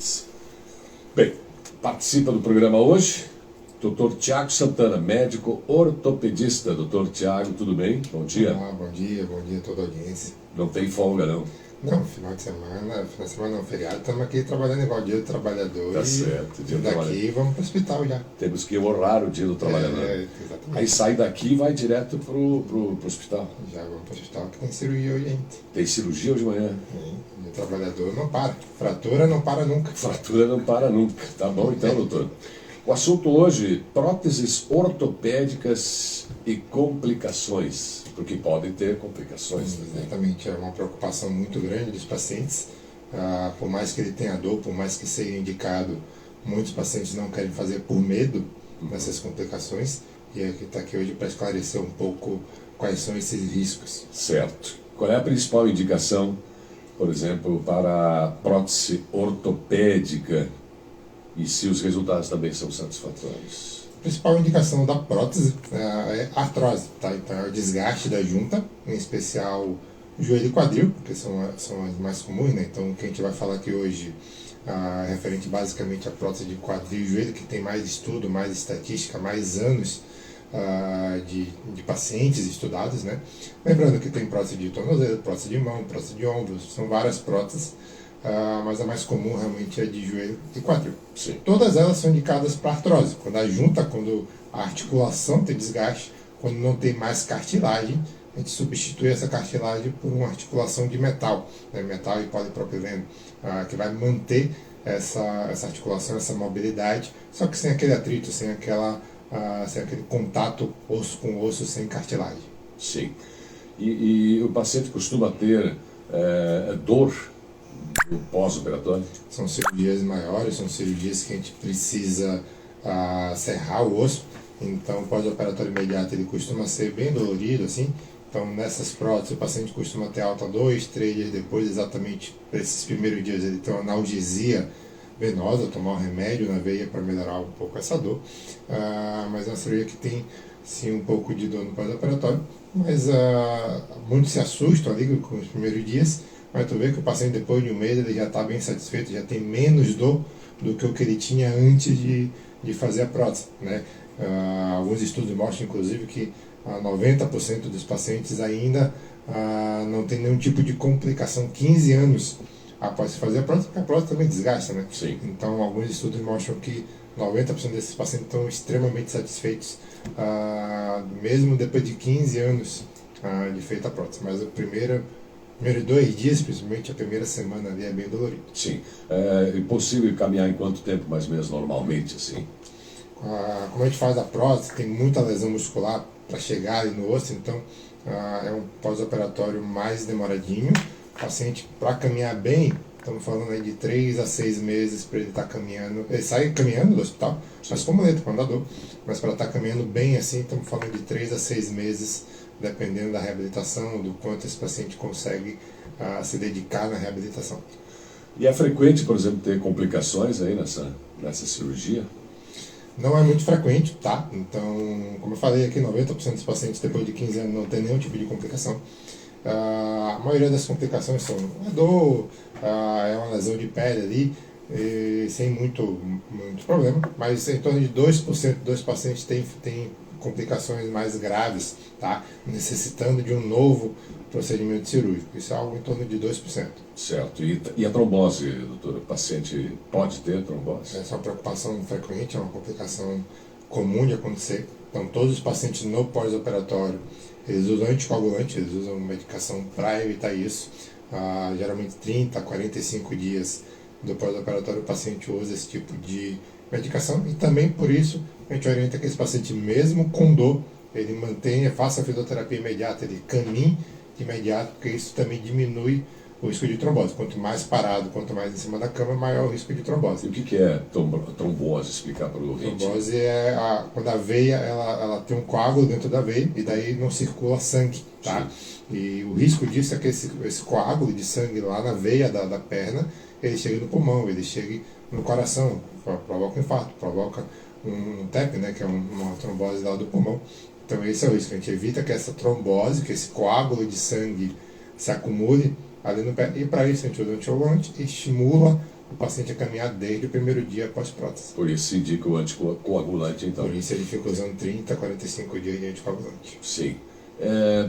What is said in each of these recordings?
pacientes. Bem, participa do programa hoje Dr. Tiago Santana, médico ortopedista. Dr. Tiago, tudo bem? Bom dia. Olá, bom dia a toda a audiência. Não tem folga, não? Não, final de semana não, feriado, estamos aqui trabalhando igual dia do trabalhador. Tá certo, dia do daqui trabalhador. Vamos para o hospital já. Temos que honrar o dia do trabalhador. Exatamente. Aí sai daqui e vai direto pro hospital. Já vamos para o hospital que tem cirurgia hoje, gente. Tem cirurgia hoje de manhã? Dia do trabalhador não para. Fratura não para nunca. Fratura não para nunca. Tá bom então, doutor? O assunto hoje, próteses ortopédicas e complicações, porque podem ter complicações. Exatamente, é uma preocupação muito grande dos pacientes. Por mais que ele tenha dor, por mais que seja indicado, muitos pacientes não querem fazer por medo dessas complicações. E a gente está aqui hoje para esclarecer um pouco quais são esses riscos. Certo. Qual é a principal indicação, por exemplo, para a prótese ortopédica? E se os resultados também são satisfatórios? A principal indicação da prótese é a artrose, tá? Então é o desgaste da junta, em especial joelho e quadril, porque são as mais comuns, né? Então o que a gente vai falar aqui hoje é referente basicamente à prótese de quadril e joelho, que tem mais estudo, mais estatística, mais anos de pacientes estudados, né? Lembrando que tem prótese de tornozelo, prótese de mão, prótese de ombros, são várias próteses. Mas a mais comum realmente é de joelho e quadril. Sim. Todas elas são indicadas para artrose, quando a junta, quando a articulação tem desgaste, quando não tem mais cartilagem, a gente substitui essa cartilagem por uma articulação de metal, né? Metal e polipropileno, que vai manter essa articulação, essa mobilidade, só que sem aquele atrito, sem aquele contato osso com osso, sem cartilagem. Sim. E o paciente costuma ter dor no pós-operatório? São cirurgias maiores, são cirurgias que a gente precisa serrar o osso. Então, o pós-operatório imediato ele costuma ser bem dolorido, assim. Então, nessas próteses, o paciente costuma ter alta 2, 3 dias depois, exatamente para esses primeiros dias ele tem uma analgesia venosa, tomar um remédio na veia para melhorar um pouco essa dor. Mas é uma cirurgia que tem, sim, um pouco de dor no pós-operatório. Mas muitos se assustam ali com os primeiros dias. Mas tu vê que o paciente depois de um mês ele já está bem satisfeito, já tem menos dor do que o que ele tinha antes de fazer a prótese, né? Alguns estudos mostram inclusive que 90% dos pacientes ainda não tem nenhum tipo de complicação 15 anos após fazer a prótese, porque a prótese também desgasta, né? Sim. Então alguns estudos mostram que 90% desses pacientes estão extremamente satisfeitos, mesmo depois de 15 anos de feita a prótese. Mas primeiros 2 dias, principalmente a primeira semana ali, é bem dolorido. Sim. É possível caminhar em quanto tempo, mais ou menos, normalmente, assim? Como a gente faz a prótese, tem muita lesão muscular para chegar ali no osso, então é um pós-operatório mais demoradinho. O paciente, para caminhar bem, estamos falando aí de 3 a 6 meses para ele estar caminhando. Ele sai caminhando do hospital, mas com muleta, com andador. Mas para estar caminhando bem assim, estamos falando de 3 a 6 meses, dependendo da reabilitação, do quanto esse paciente consegue se dedicar na reabilitação. E é frequente, por exemplo, ter complicações aí nessa cirurgia? Não é muito frequente, tá? Então, como eu falei aqui, 90% dos pacientes depois de 15 anos não tem nenhum tipo de complicação. A maioria das complicações são a dor, é uma lesão de pele ali, sem muito problema, mas em torno de 2% dos pacientes têm complicações mais graves, tá? Necessitando de um novo procedimento cirúrgico. Isso é algo em torno de 2%. Certo. E a trombose, doutor? O paciente pode ter trombose? Essa é uma preocupação frequente, é uma complicação comum de acontecer. Então, todos os pacientes no pós-operatório, eles usam anticoagulante, eles usam medicação para evitar isso. Geralmente 30 a 45 dias do pós-operatório o paciente usa esse tipo de medicação e também por isso a gente orienta que esse paciente, mesmo com dor, ele faça a fisioterapia imediata, ele caminhe de imediato, porque isso também diminui o risco de trombose. Quanto mais parado, quanto mais em cima da cama, maior o risco de trombose. E o que é trombose? Explicar para o ouvinte. Trombose é quando a veia ela tem um coágulo dentro da veia e daí não circula sangue, tá? Sim. E o risco disso é que esse coágulo de sangue lá na veia da perna, ele chegue no pulmão, ele chegue no coração, provoca um infarto, provoca um TEP, né, que é uma trombose lá do pulmão. Então esse é o risco, a gente evita que essa trombose, que esse coágulo de sangue se acumule ali no pé. E para isso a gente usa anticoagulante e estimula o paciente a caminhar desde o primeiro dia após prótese. Por isso se indica o anticoagulante, então. Por isso ele fica usando 30 a 45 dias de anticoagulante. Sim.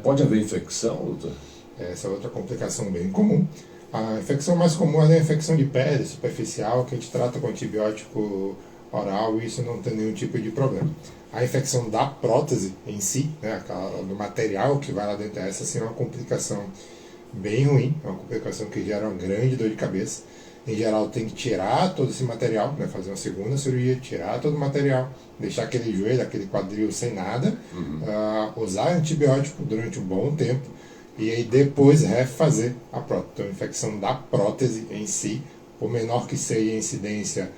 Pode haver infecção, doutor? Essa é outra complicação bem comum. A infecção mais comum é a infecção de pele superficial, que a gente trata com antibiótico oral e isso não tem nenhum tipo de problema. A infecção da prótese em si, né, do material que vai lá dentro, essa sim é uma complicação bem ruim, é uma complicação que gera uma grande dor de cabeça. Em geral tem que tirar todo esse material, né, fazer uma segunda cirurgia, tirar todo o material, deixar aquele joelho, aquele quadril sem nada, usar antibiótico durante um bom tempo e aí depois refazer a prótese. Então a infecção da prótese em si, por menor que seja a incidência,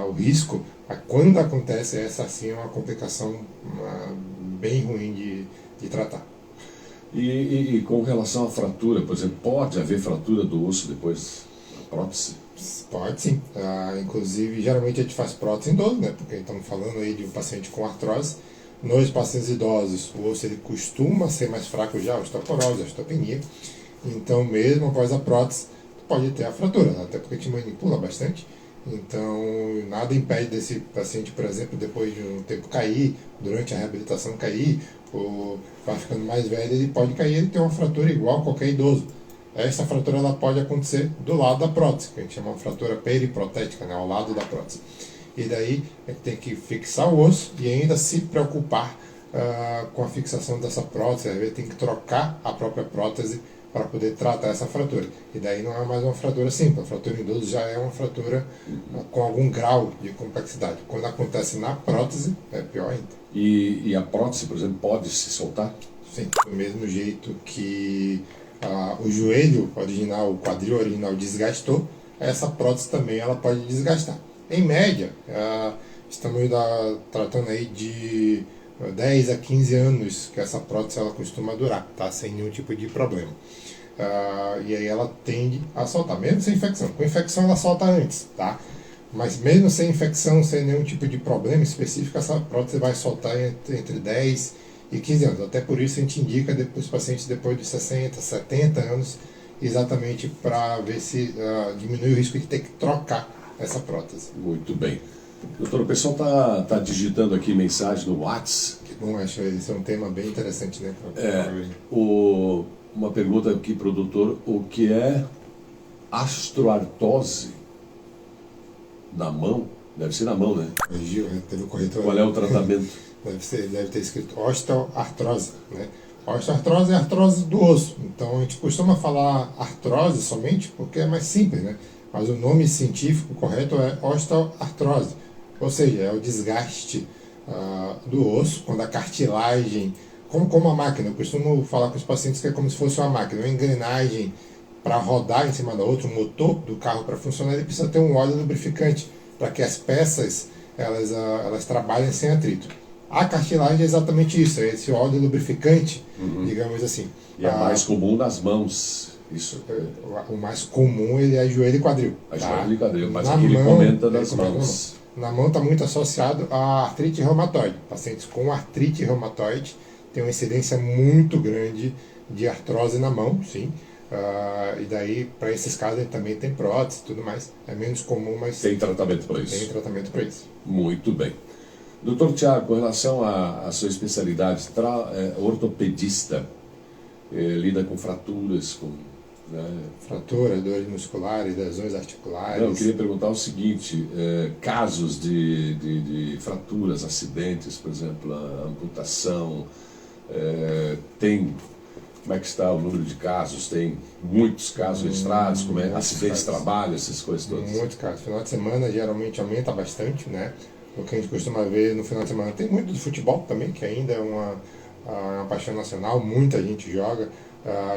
o risco, quando acontece essa sim é uma complicação bem ruim de tratar. E com relação à fratura, por exemplo, pode haver fratura do osso depois da prótese? Pode sim. Inclusive, geralmente a gente faz prótese em idoso, né? Porque estamos falando aí de um paciente com artrose. Nos pacientes idosos, o osso ele costuma ser mais fraco já, a osteoporose, a osteopenia. Então, mesmo após a prótese, pode ter a fratura, até porque a gente manipula bastante. Então, nada impede desse paciente, por exemplo, depois de um tempo cair, durante a reabilitação cair, ou vai ficando mais velho, ele pode cair e ter uma fratura igual a qualquer idoso. Essa fratura ela pode acontecer do lado da prótese, que a gente chama de fratura periprotética, né, ao lado da prótese. E daí a gente tem que fixar o osso e ainda se preocupar com a fixação dessa prótese. Às vezes tem que trocar a própria prótese para poder tratar essa fratura. E daí não é mais uma fratura simples, a fratura em idoso já é uma fratura com algum grau de complexidade. Quando acontece na prótese, é pior ainda. E a prótese, por exemplo, pode se soltar? Sim, do mesmo jeito que o joelho original, o quadril original desgastou, essa prótese também ela pode desgastar. Em média, estamos tratando aí de 10 a 15 anos que essa prótese ela costuma durar, tá? Sem nenhum tipo de problema. E aí ela tende a soltar, mesmo sem infecção. Com infecção ela solta antes, tá? Mas mesmo sem infecção, sem nenhum tipo de problema específico, essa prótese vai soltar entre 10 e 15 anos. Até por isso a gente indica os pacientes depois de 60, 70 anos, exatamente para ver se diminui o risco de ter que trocar essa prótese. Muito bem. Doutor, o pessoal tá digitando aqui mensagem no WhatsApp. Que bom, acho que esse é um tema bem interessante, né? Uma pergunta aqui para o doutor: o que é astroartrose na mão? Deve ser na mão, né? Corrigiu, teve o corretor. Qual é o tratamento? Deve ter escrito osteoartrose, né? Osteoartrose é a artrose do osso. Então a gente costuma falar artrose somente porque é mais simples, né? Mas o nome científico correto é osteoartrose, ou seja, é o desgaste do osso, quando a cartilagem, como a máquina, eu costumo falar com os pacientes que é como se fosse uma máquina, uma engrenagem para rodar em cima da outra, o motor do carro para funcionar, ele precisa ter um óleo lubrificante para que as peças elas trabalhem sem atrito. A cartilagem é exatamente isso, é esse óleo lubrificante, digamos assim. E é mais comum nas mãos. Isso. O mais comum ele é joelho e quadril. Joelho e quadril, mas na aqui ele mão, comenta das mãos. Na mão está muito associado à artrite reumatoide. Pacientes com artrite reumatoide têm uma incidência muito grande de artrose na mão, sim. E daí, para esses casos, ele também tem prótese e tudo mais. É menos comum, mas tem tratamento para isso. Tem tratamento para isso. Muito bem. Doutor Tiago, com relação à sua especialidade, ortopedista, lida com fraturas, Fratura, dores musculares, lesões articulares. Eu queria perguntar o seguinte: casos de fraturas, acidentes, por exemplo, a amputação, como é que está o número de casos? Tem muitos casos registrados, como acidentes de trabalho, essas coisas todas? Muitos casos. Final de semana geralmente aumenta bastante, né? O que a gente costuma ver no final de semana. Tem muito de futebol também, que ainda é uma paixão nacional, muita gente joga.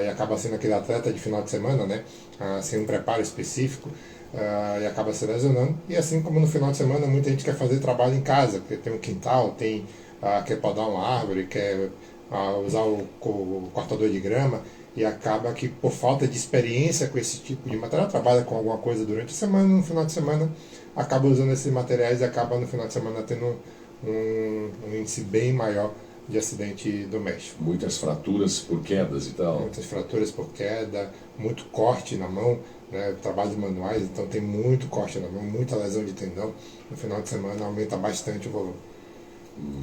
E acaba sendo aquele atleta de final de semana, né? Sem um preparo específico, e acaba se lesionando. E assim como no final de semana, muita gente quer fazer trabalho em casa, porque tem um quintal, quer podar uma árvore, quer usar o cortador de grama, e acaba que por falta de experiência com esse tipo de material, trabalha com alguma coisa durante a semana, no final de semana acaba usando esses materiais e acaba no final de semana tendo um índice bem maior de acidente doméstico. Muitas fraturas por quedas e tal. Muitas fraturas por queda, muito corte na mão. né, trabalhos manuais, então tem muito corte na mão, muita lesão de tendão. No final de semana aumenta bastante o volume.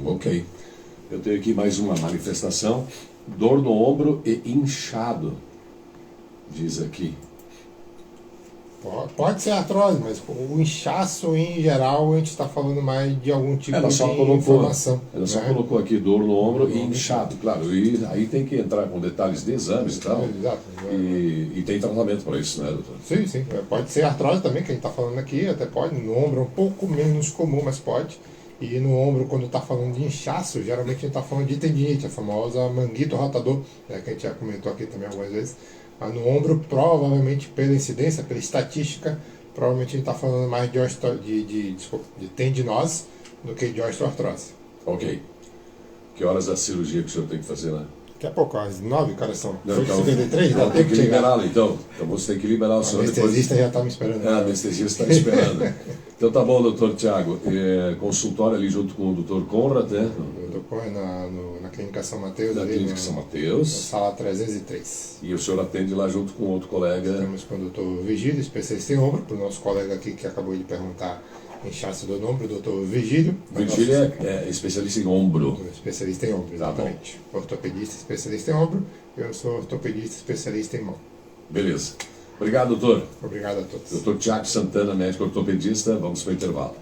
Ok. Eu tenho aqui mais uma manifestação. Dor no ombro e inchado, diz aqui. Pode ser artrose, mas o inchaço em geral a gente está falando mais de algum tipo Ela de só colocou, inflamação. ela só né? colocou aqui dor no ombro e inchado, claro. E aí tem que entrar com detalhes de exames e tal. Exato. E tem tratamento para isso, né, doutor? Sim, sim. Pode ser artrose também, que a gente está falando aqui, até pode. No ombro é um pouco menos comum, mas pode. E no ombro, quando está falando de inchaço, geralmente a gente está falando de tendinite, a famosa manguito rotador, né, que a gente já comentou aqui também algumas vezes. Mas no ombro, provavelmente pela incidência, pela estatística, provavelmente a gente está falando mais de tendinose do que de osteoartrose. Ok. Que horas da cirurgia que o senhor tem que fazer, né? Daqui a pouco, às 9, coração. Não, então, 8h53, dá tem tempo que de chegar. liberá-lo, então. Então você tem que liberar o O senhor anestesista já está me esperando. A anestesista está esperando. Então tá bom, doutor Tiago. Consultório ali junto com o doutor Conrad, né? Eu estou na Clínica São Mateus, Da ali Clínica na São Mateus. sala 303. E o senhor atende lá junto com outro colega. Estamos com o doutor Vigílio, especialista em ombro, para o nosso colega aqui que acabou de perguntar inchaço do ombro, o doutor Vigílio. Virgílio é especialista em ombro. Especialista em ombro, exatamente. Ortopedista especialista em ombro, eu sou ortopedista especialista em mão. Beleza. Obrigado, doutor. Obrigado a todos. Doutor Tiago Santana, médico ortopedista. Vamos para o intervalo.